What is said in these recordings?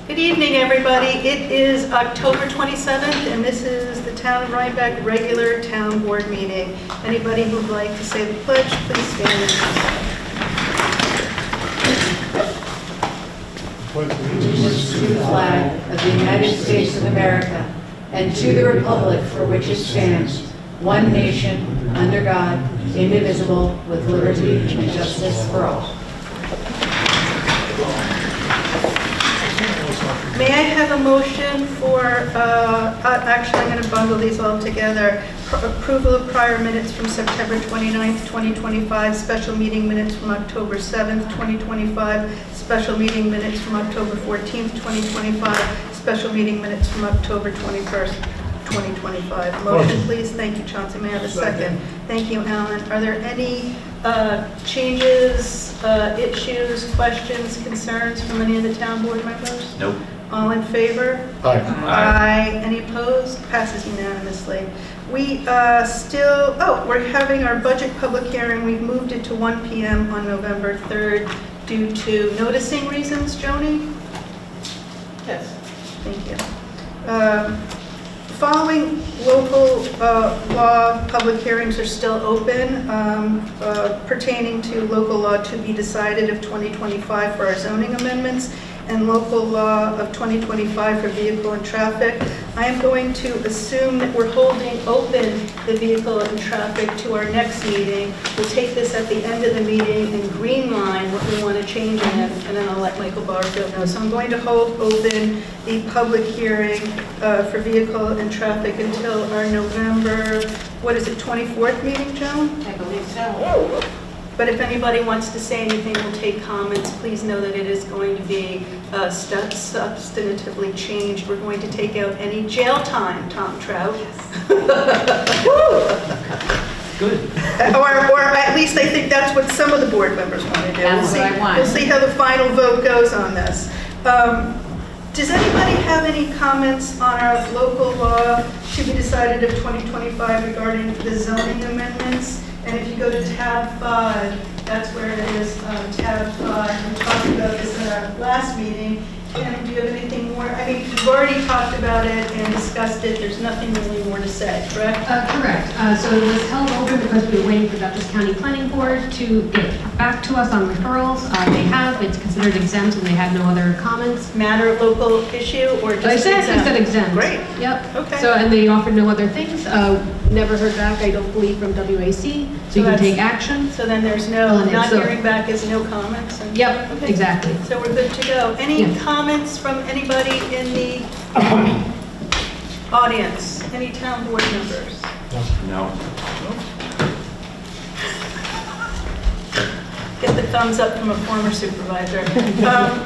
Good evening, everybody. It is October 27th, and this is the Town of Rhinebeck regular town board meeting. Anybody who would like to say the pledge, please stand. Allegiance to the flag of the United States of America and to the republic for which it stands, one nation, under God, indivisible, with liberty and justice for all. May I have a motion for, actually I'm going to bundle these all together. Approval of prior minutes from September 29th, 2025, special meeting minutes from October 7th, 2025, special meeting minutes from October 14th, 2025, special meeting minutes from October 21st, 2025. Motion, please. Thank you, Chauncey. May I have a second? Thank you, Alan. Are there any changes, issues, questions, concerns from any of the town board members? Nope. All in favor? Aye. Aye. Any opposed? Passes unanimously. We we're having our budget public hearing. We've moved it to 1 p.m. on November 3rd due to noticing reasons. Joni? Yes. Thank you. Following local law public hearings are still open pertaining to local law to be decided of 2025 for our zoning amendments and local law of 2025 for vehicle and traffic. I am going to assume that we're holding open the vehicle and traffic to our next meeting. We'll take this at the end of the meeting and green line what we want to change in it, and then I'll let Michael Barfield know. So I'm going to hold open the public hearing for vehicle and traffic until our November, 24th meeting, Joan? I believe so. But if anybody wants to say anything, we'll take comments. Please know that it is going to be substantively changed. We're going to take out any jail time, Tom Trout. Good. or at least I think that's what some of the board members want to do. That's what I want. We'll see how the final vote goes on this. Does anybody have any comments on our local law to be decided of 2025 regarding the zoning amendments? And if you go to tab 5, that's where it is, tab 5. We talked about this in our last meeting. And do you have anything more? I mean, we've already talked about it and discussed it. There's nothing really more to say, correct? Correct. So it was held open because we were waiting for Dutchess County Planning Board to get back to us on referrals. They have. It's considered exempt, and they had no other comments. Matter of local issue or just Exactly, exempt? said exempt. Great. Yep. Okay. So, and they offered no other things. Never heard back, I don't believe, from WAC. So you can take action. So then there's no, And not so- hearing back is no comments? And- Yep, Okay. exactly. So we're good to go. Any Yeah. comments from anybody in the audience? Any town board members? No. Get the thumbs up from a former supervisor.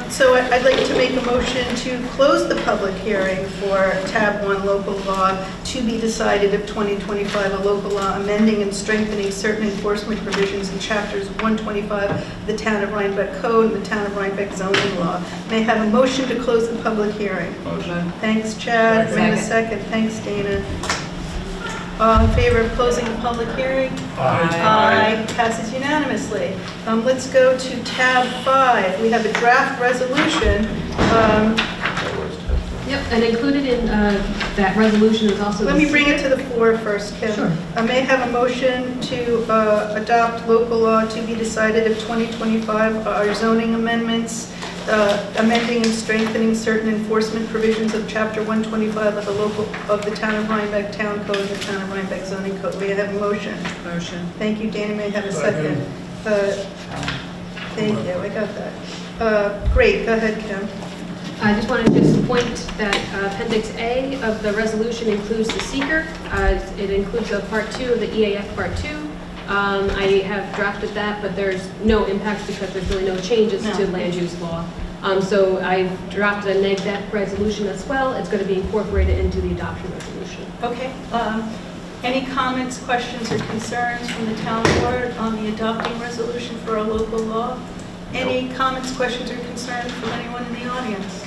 So I'd like to make a motion to close the public hearing for tab 1 local law to be decided of 2025, a local law amending and strengthening certain enforcement provisions in chapters 125 of the Town of Rhinebeck Code and the Town of Rhinebeck zoning law. May I have a motion to close the public hearing? Motion. Thanks, Chad. May I have a second? Thanks, Dana. All in favor of closing the public hearing? Aye. Passes unanimously. Let's go to tab 5. We have a draft resolution. Yep, and included in that resolution is also... Let me bring it to the floor first, Kim. Sure. I may have a motion to adopt local law to be decided of 2025, our zoning amendments, amending and strengthening certain enforcement provisions of Chapter 125 of the Town of Rhinebeck Town Code and the Town of Rhinebeck Zoning Code. May I have a motion? Motion. Thank you, Dana. May I have a second? Thank you. I got that. Great. Go ahead, Kim. I just want to just point that Appendix A of the resolution includes the seeker. It includes a Part 2 of the EAF Part 2. I have drafted that, but there's no impacts because there's really no changes to land use law. So I've drafted a neg deck resolution as well. It's going to be incorporated into the adoption resolution. Okay. Any comments, questions, or concerns from the town board on the adopting resolution for a local law? Any comments, questions, or concerns from anyone in the audience?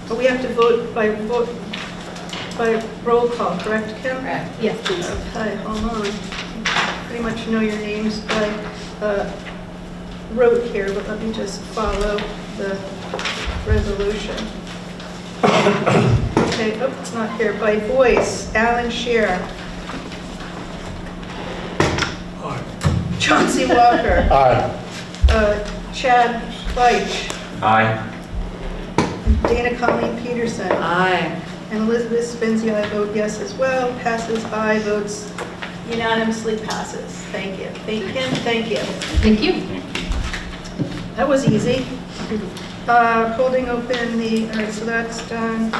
But we have to vote by roll call, correct, Kim? Correct. Yes, please. Okay, hold on. Pretty much know your names by rote here, but let me just follow. the resolution. Okay, oh, it's not here. By voice, Alan Shearer. Chauncey Walker. Aye. Chad Leitch. Aye. Dana Colleen Peterson. Aye. And Elizabeth Spinzi, I vote yes as well. Passes, aye, votes unanimously passes. Thank you. Kim, thank you. Thank you. That was easy. Holding open the, all right, so that's done.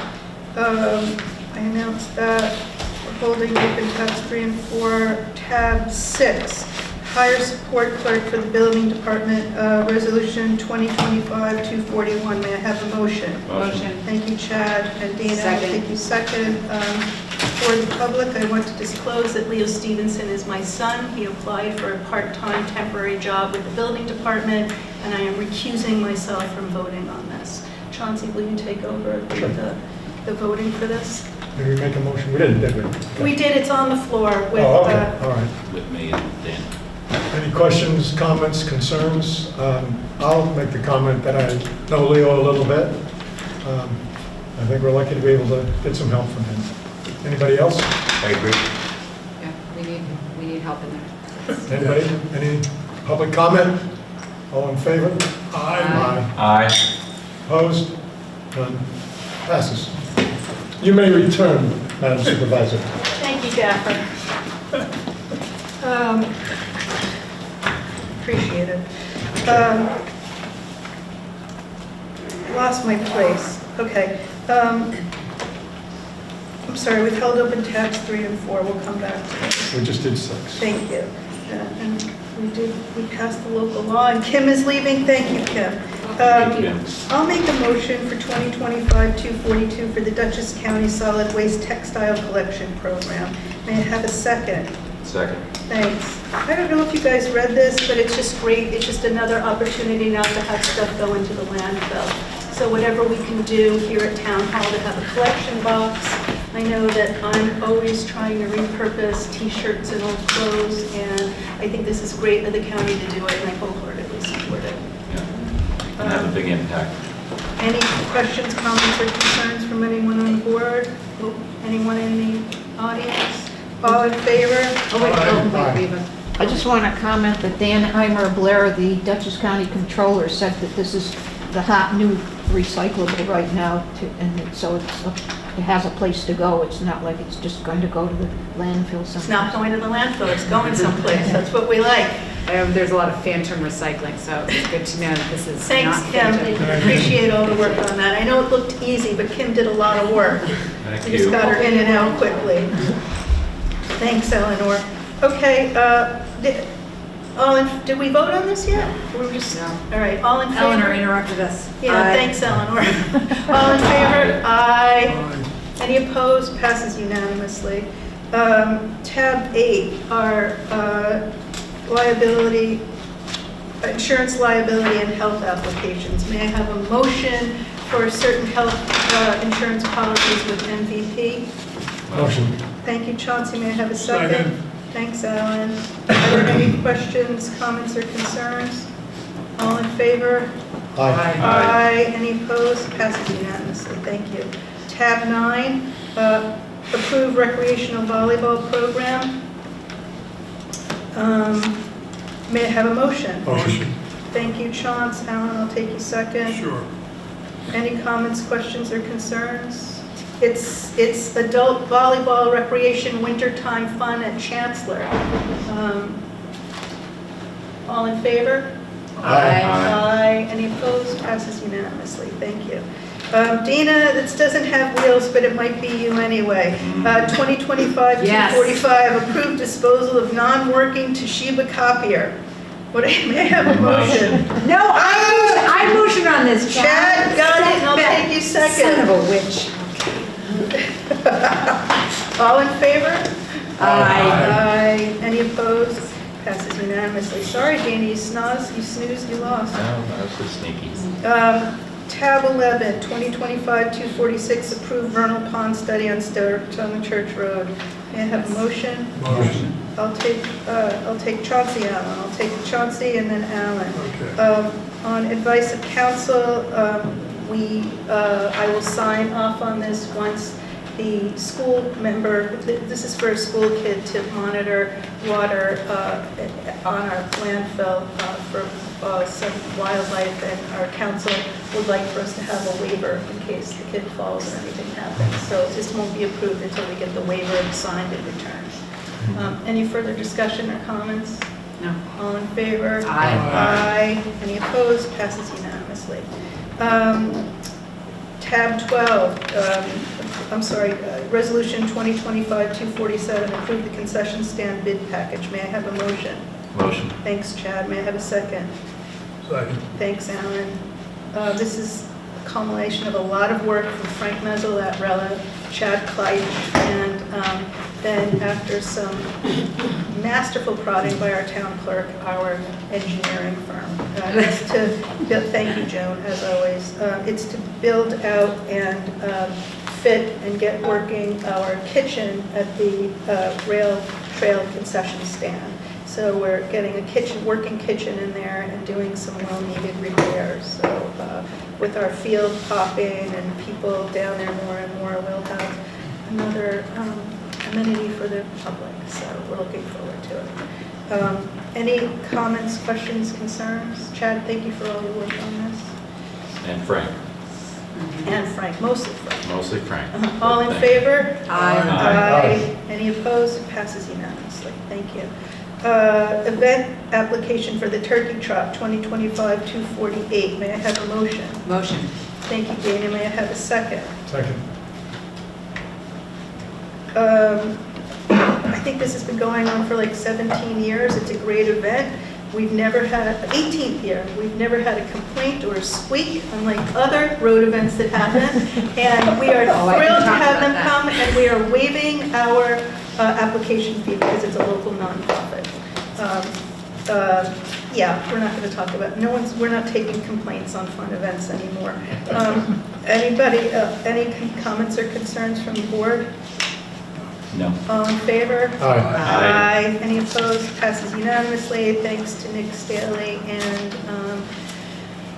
I announced that. We're holding open tabs 3 and 4. Tab 6, hire support clerk for the building department, resolution 2025-241. May I have a motion? Motion. Thank you, Chad. And Dana, Second. thank you, second. For the public, I want to disclose that Leo Stevenson is my son. He applied for a part-time temporary job with the building department, and I am recusing myself from voting on this. Chauncey, will you take over the voting for this? Did we make a motion? We didn't, did we? We did, it's on the floor with, Oh, okay, all right. With me and Dan. Any questions, comments, concerns? I'll make the comment that I know Leo a little bit. I think we're lucky to be able to get some help from him. Anybody else? I agree. Yeah, we need help in there. Anybody? Any public comment? All in favor? Aye. Aye. Opposed? None. Passes. You may return, Madam Supervisor. thank you, Gaffer. Appreciate it. Lost my place. Okay. I'm sorry, we've held open tabs 3 and 4. We'll come back to those. We just did 6. Thank you. And we passed the local law, and Kim is leaving. Thank you, Kim. I'll make a motion for 2025-242 for the Dutchess County Solid Waste Textile Collection Program. May I have a second? Second. Thanks. I don't know if you guys read this, but it's just great. It's just another opportunity now to have stuff go into the landfill. So whatever we can do here at Town Hall to have a collection box. I know that I'm always trying to repurpose T-shirts and old clothes, and I think this is great of the county to do it, and I wholeheartedly support it. Yeah. Can have a big impact. Any questions, comments, or concerns from anyone on the board? Anyone in the audience? All in favor? I just want to comment that Dan Eimer Blair, the Dutchess County Controller, said that this is the hot new recyclable right now, and so it has a place to go. It's not like it's just going to go to the landfill somewhere. It's not going to the landfill, it's going someplace. That's what we like. There's a lot of phantom recycling, so it's good to know that this is Thanks, not Kim. phantom. Appreciate all the work on that. I know it looked easy, but Kim did a lot of work. Thank We just you. got her in and out quickly. Thanks, Eleanor. Okay, did we vote on this yet? Or we just, No. all right, all in favor? Eleanor interrupted us. Yeah, Aye. thanks, Eleanor. All in favor? Aye. Any opposed? Passes unanimously. Tab 8 are liability, insurance liability and health applications. May I have a motion for certain health insurance policies with MVP? Motion. Thank you, Chauncey. May I have a second? Thanks, Alan. Are there any questions, comments, or concerns? All in favor? Aye. Aye. Any opposed? Passes unanimously. Thank you. Tab 9, approve recreational volleyball program. May I have a motion? Motion. Thank you, Chauncey. Alan, I'll take you second. Sure. Any comments, questions, or concerns? It's adult volleyball recreation wintertime fun at Chancellor. All in favor? Aye. Aye. Any opposed? Passes unanimously. Thank you. Dana, this doesn't have wheels, but it might be you anyway. 2025-245, approved disposal of non-working Toshiba copier. May I have a motion? No, I motion on this, Chad, got it, and I'll take you second. Son of a witch. All in favor? Aye. Aye. Any opposed? Passes unanimously. Sorry, Dana, you snoozed, you lost. No, that was just sneaky. Tab 11, 2025-246, approved vernal pond study on Stone Church Road. May I have a motion? Motion. I'll take Chauncey Allen. I'll take Chauncey and then Allen. Okay. On advice of council, I will sign off on this once the school member, this is for a school kid to monitor water on our landfill for some wildlife, and our council would like for us to have a waiver in case the kid falls or anything happens. So this won't be approved until we get the waiver signed and returned. Any further discussion or comments? No. All in favor? Aye. Aye. Any opposed? Passes unanimously. Tab 12, Resolution 2025-247, approve the concession stand bid package. May I have a motion? Motion. Thanks, Chad. May I have a second? Second. Thanks, Alan. This is a culmination of a lot of work from Frank Mezel at Rella, Chad Kleitch, and then after some masterful prodding by our town clerk, our engineering firm. Thank you, Joan, as always. It's to build out and fit and get working our kitchen at the rail trail concession stand. So we're getting a working kitchen in there and doing some well-needed repairs. So with our field popping and people down there more and more, we'll have another amenity for the public. So we're looking forward to it. Any comments, questions, concerns? Chad, thank you for all your work on this. And Frank. And Frank, mostly Frank. Mostly Frank. All in Thank favor? Aye. Aye. Any opposed? It passes unanimously. Thank you. Event application for the Turkey Trot 2025-248. May I have a motion? Motion. Thank you, Dana. May I have a second? Second. I think this has been going on for like 17 years. It's a great event. We've never had, 18th year, we've never had a complaint or a squeak, unlike other road events that happen. And we are Oh, I can thrilled to talk have about them that. come, and we are waiving our application fee because it's a local nonprofit. Yeah, we're not going to talk about, we're not taking complaints on fun events anymore. Anybody, any comments or concerns from the board? No. All in favor? Aye. Aye. Any opposed? Passes unanimously. Thanks to Nick Staley and,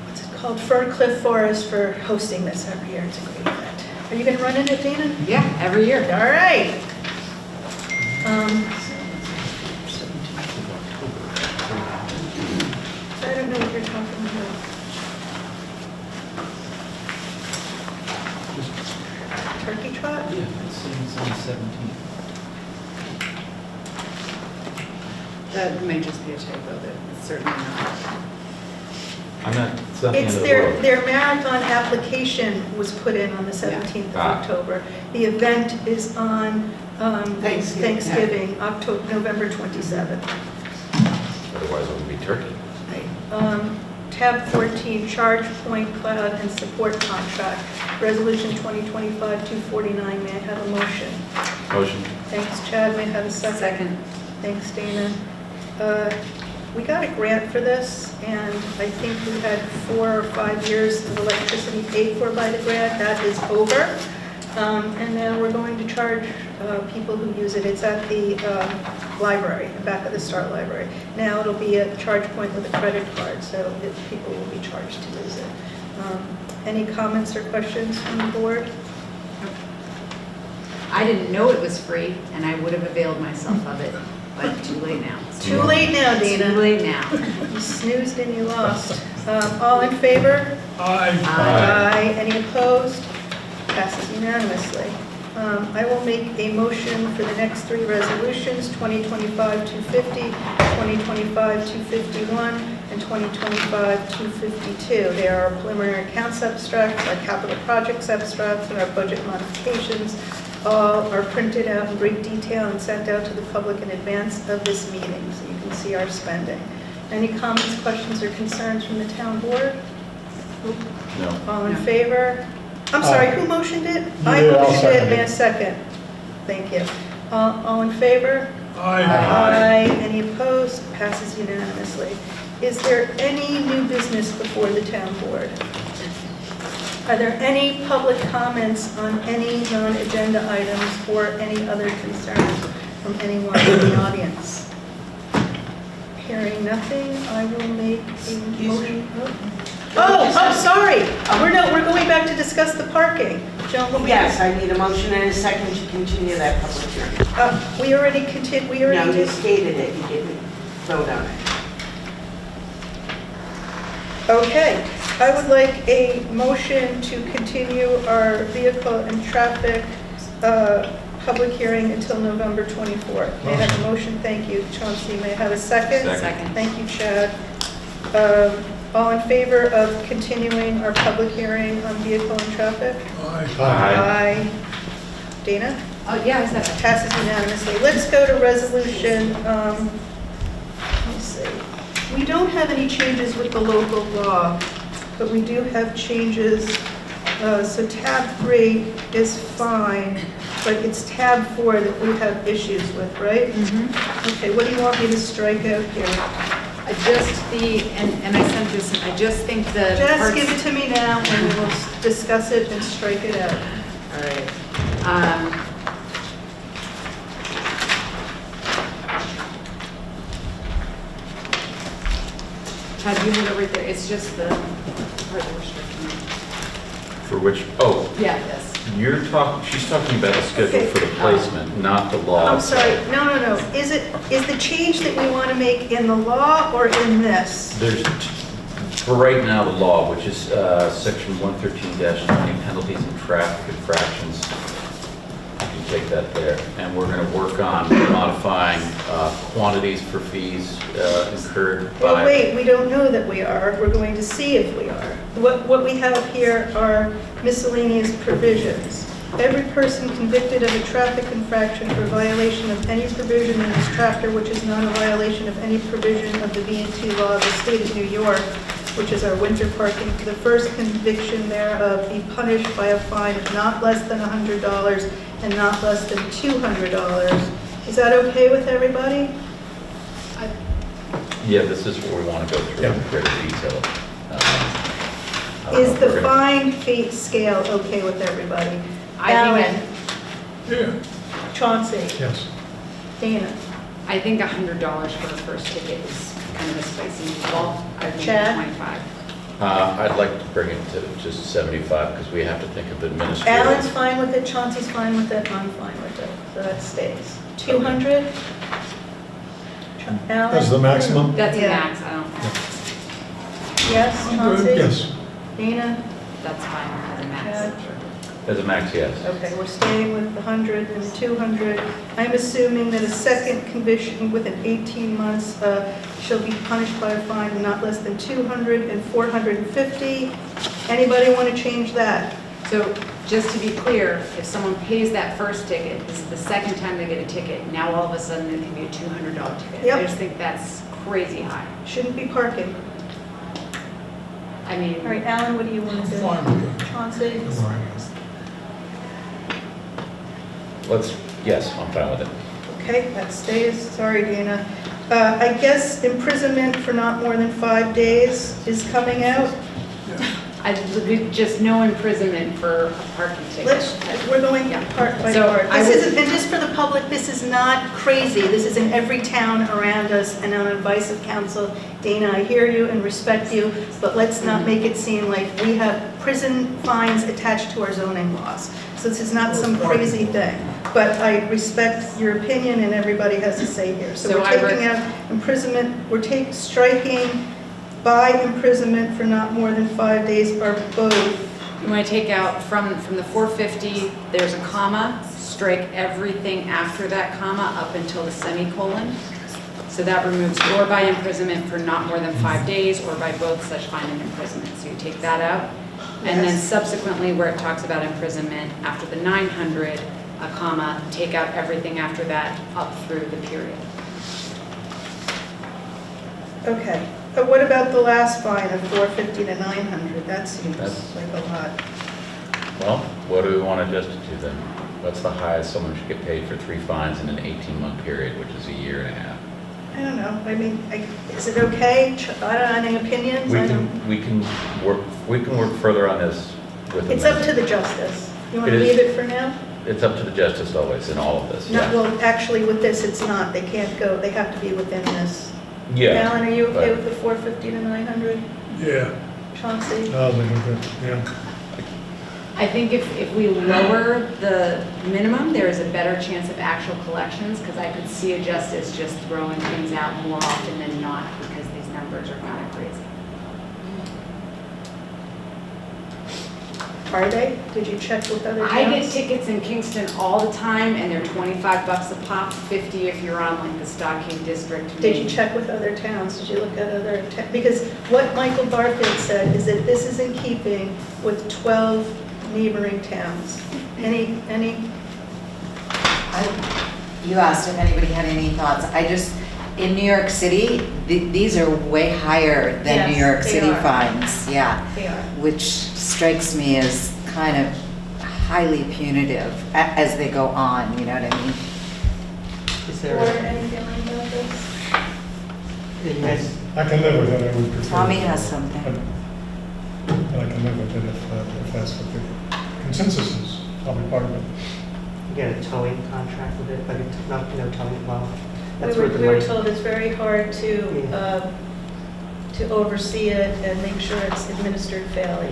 what's it called? Fir Cliff Forest for hosting this every year. It's a great event. Are you going to run in it, Dana? Yeah, every year. All right. I don't know what you're talking about. Turkey trot? Yeah, it's on the 17th. That may just be a typo, but it's certainly not. I'm not, it's not the end It's of the world. their marathon application was put in on the 17th of Ah. October. The event is on Thanksgiving, November 27th. Otherwise it would be turkey. Tab 14, Charge Point Cloud and Support Contract, Resolution 2025-249. May I have a motion? Motion. Thanks, Chad. May I have a second? Second. Thanks, Dana. We got a grant for this, and I think we had 4 or 5 years of electricity paid for by the grant. That is over. And now we're going to charge people who use it. It's at the library, the back of the Start Library. Now it'll be a charge point with a credit card, so people will be charged to use it. Any comments or questions from the board? I didn't know it was free, and I would have availed myself of it, but too late now. Too late now, Dana. Too late now. You snoozed and you lost. All in favor? Aye. Aye. Any opposed? Passes unanimously. I will make a motion for the next 3 resolutions, 2025-250, 2025-251, and 2025-252. They are our preliminary accounts abstracts, our capital projects abstracts, and our budget modifications. All are printed out in great detail and sent out to the public in advance of this meeting, so you can see our spending. Any comments, questions, or concerns from the town board? No. All in No. favor? I'm sorry, who motioned it? I Yeah, I'll motioned it, second may I it. second? Thank you. All in favor? Aye. Aye. Any opposed? Passes unanimously. Is there any new business before the town board? Are there any public comments on any non-agenda items or any other concerns from anyone in the audience? Hearing nothing, I will make a motion. Oh, sorry. We're going back to discuss the parking. Joan, what we Yes, I need a motion and a second to continue that public hearing. We already No, you stated it, you didn't vote on it. Okay, I would like a motion to continue our vehicle and traffic public hearing until November 24th. May I have a motion? Thank you, Chauncey. May I have a second? Second. Thank you, Chad. All in favor of continuing our public hearing on vehicle and traffic? Aye. Dana? Oh, yeah, I said that. Passes unanimously. Let's go to resolution, let me see. We don't have any changes with the local law, but we do have changes. So tab 3 is fine, but it's tab 4 that we have issues with, right? Okay, what do you want me to strike out here? I just, and I sent this, I just think the Just parts- give it to me now and we will discuss it and strike it out. All right. Todd, you have it right there, it's just the part that we're striking. For which, oh, Yeah, yes. she's talking about the schedule Okay. for the placement, not the law. I'm sorry, no. Is the change that we want to make in the law or in this? There's, for right now, the law, which is section 113-20, penalties and traffic infractions. You can take that there. And we're going to work on modifying quantities for fees incurred by... Well, wait, we don't know that we are. We're going to see if we are. What we have here are miscellaneous provisions. Every person convicted of a traffic infraction for violation of any provision in this chapter, which is not a violation of any provision of the V&T law of the state of New York, which is our winter parking, for the first conviction thereof, be punished by a fine of not less than $100 and not less than $200. Is that okay with everybody? Yeah, this is what we want to go through in greater detail. I don't know Is if the we're gonna- fine fee scale okay with everybody? I think, Alan? Chauncey? Yes. Dana? I think $100 for the first ticket is kind of a spicy meatball. I think Chad? 25. I'd like to bring it to just 75 because we have to think of administrative. Alan's fine with it, Chauncey's fine with it, I'm fine with it, so that stays. 200? Alan? That's the maximum? That's a Yeah. max, I don't, Yes, Chauncey? Yes. Dana? that's fine as a max. Chad? As a max, yes. Okay, we're staying with the 100 and the 200. I'm assuming that a second conviction within 18 months shall be punished by a fine of not less than 200 and 450. Anybody want to change that? So just to be clear, if someone pays that first ticket, this is the second time they get a ticket, now all of a sudden it can be a $200 ticket. Yep. I just think that's crazy high. Shouldn't be parking. I mean, All right, Alan, what do you want to do? Fine with it. Chauncey? Yes, I'm fine with it. Okay, that stays. Sorry, Dana. I guess imprisonment for not more than 5 days is coming out. just no imprisonment for a parking ticket. We're going part by So part. I This would- isn't, and just for the public, this is not crazy. This is in every town around us, and on advice of council. Dana, I hear you and respect you, but let's not make it seem like we have prison fines attached to our zoning laws. So this is not some crazy thing. But I respect your opinion, and everybody has a say here. So So we're I would- taking out imprisonment, striking by imprisonment for not more than 5 days are both. You want to take out from the 450, there's a comma, strike everything after that comma up until the semicolon. So that removes or by imprisonment for not more than 5 days or by both such fine and imprisonment. So you take that out. And then Yes. subsequently where it talks about imprisonment, after the 900, a comma, take out everything after that up through the period. Okay, but what about the last fine of 450 to 900? That seems That's- like a lot. Well, what do we want to adjust it to then? What's the highest someone should get paid for 3 fines in an 18-month period, which is a year and a half? I don't know, I mean, is it okay? I don't have any opinions? I don't. We can work further on this with It's up to amendments. the justice. You want to It is. leave it for now? It's up to the justice always in all of this, No, yeah. well, actually, with this, it's not. They can't go, they have to be within this. Yeah. Alan, are you okay but- with the 450 to 900? Yeah, Chauncey? I'll leave it good, yeah. I think if we lower the minimum, there is a better chance of actual collections, because I could see a justice just throwing things out more often than not, because these numbers are kind of crazy. Are they? Did you check with other towns? I get tickets in Kingston all the time, and they're $25 a pop, 50 if you're on like the Stockade District. Did you check with other towns? Did you look at other, because what Michael Barfield said is that this is in keeping with 12 neighboring towns. Any, You asked if anybody had any thoughts. In New York City, these are way higher than New Yes, York they City are. fines, yeah. they are. Which strikes me as kind of highly punitive as they go on, you know what I mean? Is Or there, any feeling about this? you guys, I can live with it, I would prefer. Tommy has something. But I can live with it if that's what the consensus is, probably part of it. you get a towing contract with it, like, no towing involved? We That's were, where the we were money, told it's very hard to oversee it and make sure it's administered fairly.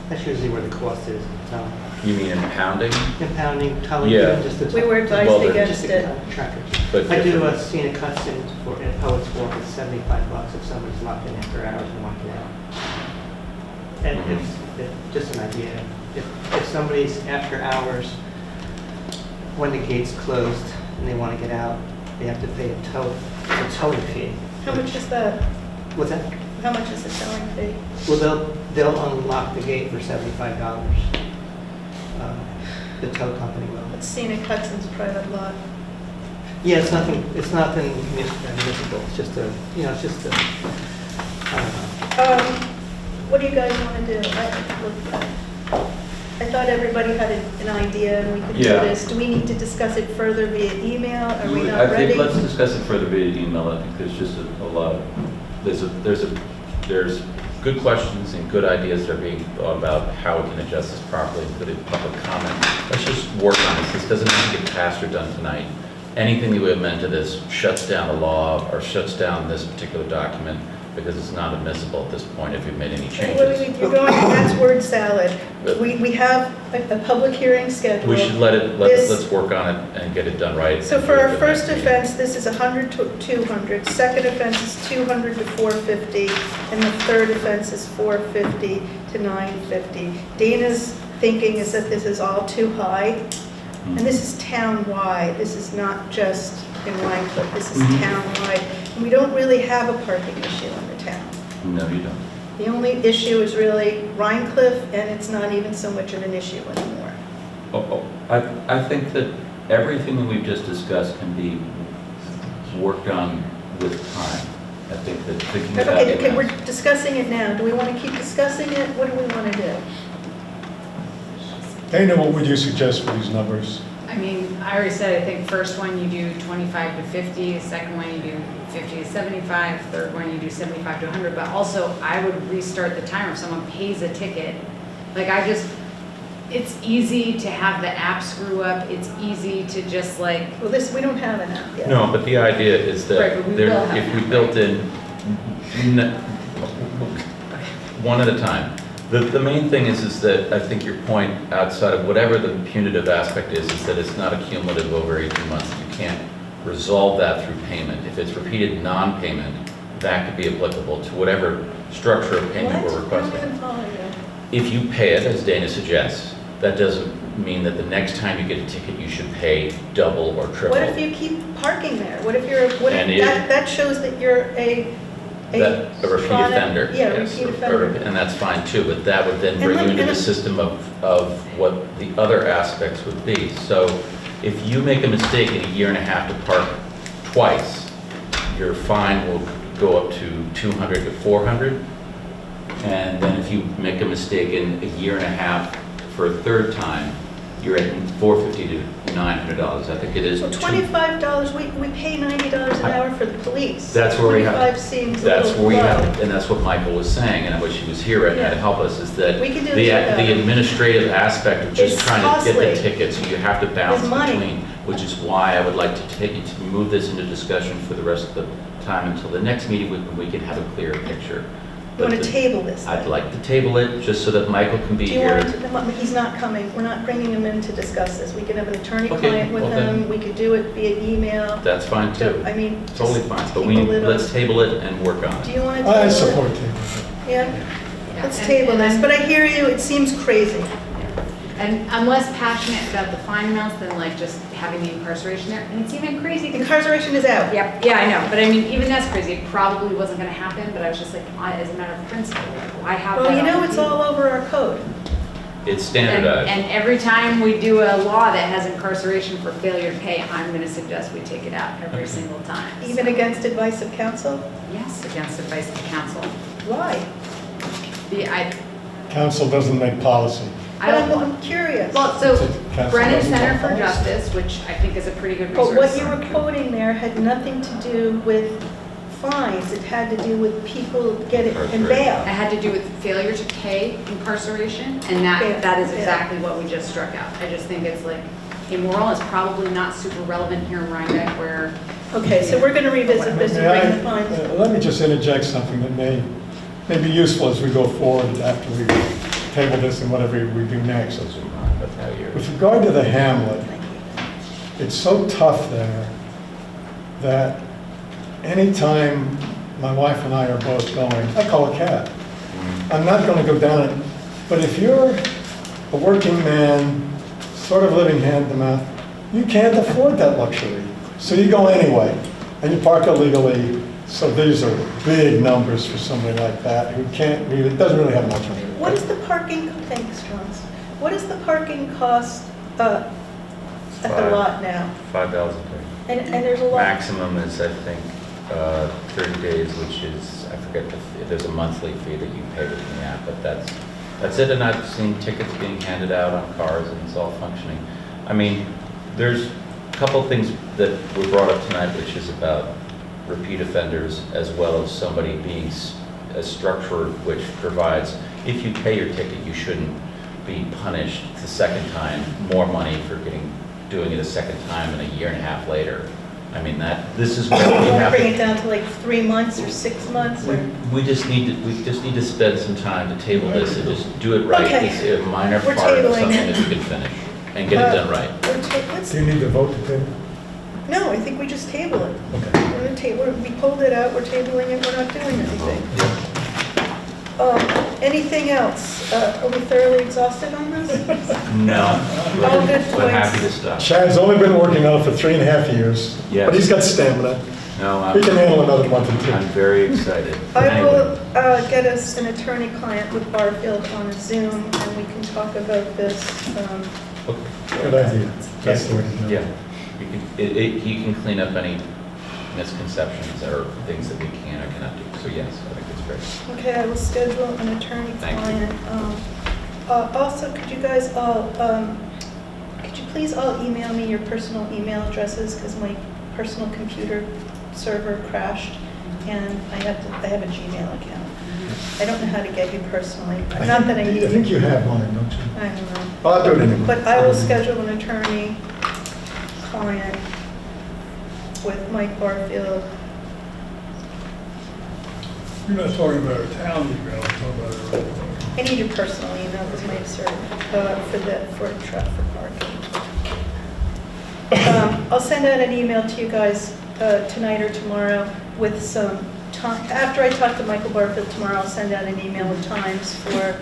that's usually where the cost is, so, You mean impounding? impounding, towing, Yeah. just the. We were advised Well, they're against Just it. the contractor. But I do different. scenic cuts in for, in Poets Walk, it's $75 if somebody's locked in after hours and walking out. And just an idea, if somebody's after hours, when the gate's closed and they want to get out, they have to pay a towing fee. How much is that? What's that? How much is the towing fee? Well, they'll unlock the gate for $75. The tow company will. It's Scenic Hudson's private lot. Yeah, it's nothing municipal, it's just I don't know. What do you guys want to do? I thought everybody had an idea and we could do Yeah. this. Do we need to discuss it further via email? Are we I not ready? think let's discuss it further via email. I think there's just a lot of, there's good questions and good ideas that are being thought about how we can adjust this properly, including public comment. Let's just work on this. This doesn't have to get passed or done tonight. Anything that we amend to this shuts down the law or shuts down this particular document because it's not admissible at this point if you've made any changes. You're going, that's word salad. We have a public hearing scheduled. We should let's work on it and get it done right. So and for do it our the first next meeting. offense, this is 100 to 200. Second offense is 200 to 450. And the third offense is 450 to 950. Dana's thinking is that this is all too high. And this is town-wide. This is not just in Rhinecliff. This is Mhm. town-wide. And we don't really have a parking issue in the town. No, you don't. The only issue is really Rhinecliff, and it's not even so much of an issue anymore. I think that everything that we've just discussed can be worked on with time. I think that thinking about Okay, it. we're discussing it now. Do we want to keep discussing it? What do we want to do? Dana, what would you suggest for these numbers? I mean, I already said, I think first one you do 25 to 50, second one you do 50 to 75, third one you do 75 to 100, but also I would restart the timer if someone pays a ticket. Like it's easy to have the app screw up, it's easy to just like, Well, we don't have an app yet. No, but the idea is Right, that but we there, will have if we that, built in, one at a time. The main thing is that I think your point outside of whatever the punitive aspect is that it's not a cumulative over 18 months. You can't resolve that through payment. If it's repeated non-payment, that could be applicable to whatever structure of payment we're What? requesting. I don't follow you. If you pay it, as Dana suggests, that doesn't mean that the next time you get a ticket, you should pay double or triple. What if you keep parking there? What if you're, what And if, that shows that you're a repeat chronic- offender. Yeah, yes, repeat or- offender. And that's fine too, but that would then And bring let- you into and the let- system of what the other aspects would be. So if you make a mistake in a year and a half to park twice, your fine will go up to 200 to 400. And then if you make a mistake in a year and a half for a third time, you're at 450 to $900. I think it is. So $25, we pay $90 an hour for the police. That's where we have. 25 seems a That's little where we low. have, and that's what Michael was saying, and I wish he was here right now to Yeah. help us, is that We can do the it together. administrative aspect of just It's trying to get costly. the tickets, you have to balance It's money. between, which is why I would like to move this into discussion for the rest of the time until the next meeting when we can have a clearer picture. You want But to table this? I'd then? like to table it, just so that Michael can be Do you here. want to, he's not coming, we're not bringing him in to discuss this. We can have an attorney-client Okay, with well then- him, we could do it via email. That's fine too. I mean, Totally just fine, but table it let's on- table it and work on Do it. you want to table it? I support tabling Yeah, Yeah, let's and- table and this, I'm- but I hear you, it seems crazy. And I'm less passionate about the fine amounts than like just having the incarceration there, and it's even crazy. 'cause- Incarceration is out. Yep, yeah, I know, but I mean, even that's crazy, it probably wasn't gonna happen, but I was just like, as a matter of principle, why have that? Well, you on know, the it's table? all over our code. It's And standardized. and every time we do a law that has incarceration for failure to pay, I'm gonna suggest we take it out every single time. Even against advice of counsel? Yes, against advice of counsel. Why? I it. Council doesn't make policy. But I'm don't, curious. well, so Council Brennan doesn't Center make for policy. Justice, which I think is a pretty good But resource. what you were quoting there had nothing to do with fines. It had to do with people get it in It bail. had to do with failure to pay incarceration, and Yeah, that is yeah. exactly what we just struck out. I just think it's like immoral. It's probably not super relevant here in Rhinebeck where. Okay, so we're going to revisit this and May bring the I, fines. let me just interject something that may be useful as we go forward after we table this and whatever we do next. That's how you're. With regard to the hamlet, it's so tough there that anytime my wife and I are both going, I call a cab. I'm not going to go down it. But if you're a working man, sort of living hand to mouth, you can't afford that luxury. So you go anyway, and you park illegally. So these are big numbers for somebody like that who can't really, doesn't really have much on it. What is the parking, thanks, Johns. What is the parking cost at the Five. lot now? $5 a day. And there's a lot. Maximum is, I think, 30 days, which is, I forget, there's a monthly fee that you pay within the app, but that's it. And I've seen tickets being handed out on cars, and it's all functioning. I mean, there's a couple things that were brought up tonight, which is about repeat offenders, as well as somebody being a structure which provides, if you pay your ticket, you shouldn't be punished the second time, more money for doing it a second time and a year and a half later. I mean, this is what we You want to have bring it to, down to like 3 months or 6 months or? we just need to spend some time to table this and just do it right. Okay. It's a minor We're part of tabling something it. that we can finish and get it done right. Do you need to vote to table? No, I think we just table it. Okay. We're gonna we pulled it out, we're tabling it, we're not doing anything. Anything else? Are we thoroughly exhausted on this? No, All good we're happy to points. stop. Chad's only been working on it for 3.5 years. Yes. But he's got stamina. No, He can handle another month or I'm two. very excited. I will Anyway. get us an attorney-client with Barfield on a Zoom, and we can talk about this. Good idea. That's the way to do it. Yeah, you can clean up any misconceptions or things that we can or cannot do. So yes, I think it's great. Okay, I will schedule an attorney-client. Also, could you guys all, could you please all email me your personal email addresses, because my personal computer server crashed, and I have a Gmail account. I don't know how to get you personally, not that I need I think you. you have mine, don't you? I don't know. Well, I'll do it anyway. But I will schedule an attorney client with Mike Barfield. You're not talking about a town email, you're talking about a regular. I need your personal email because my server for parking. I'll send out an email to you guys tonight or tomorrow with some time. After I talk to Michael Barfield tomorrow, I'll send out an email with times for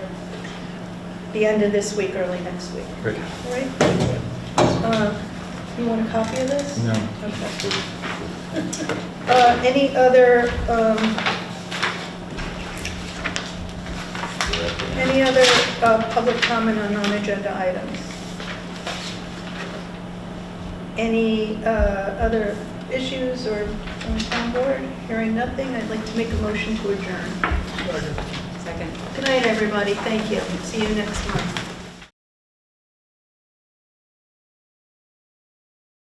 the end of this week, early next week. Great. All right? You want a copy of this? No. Okay. Any other public comment on non-agenda items? Any other issues or on town board? Hearing nothing, I'd like to make a motion to adjourn. Second. Good night, everybody. Thank you. See you next month.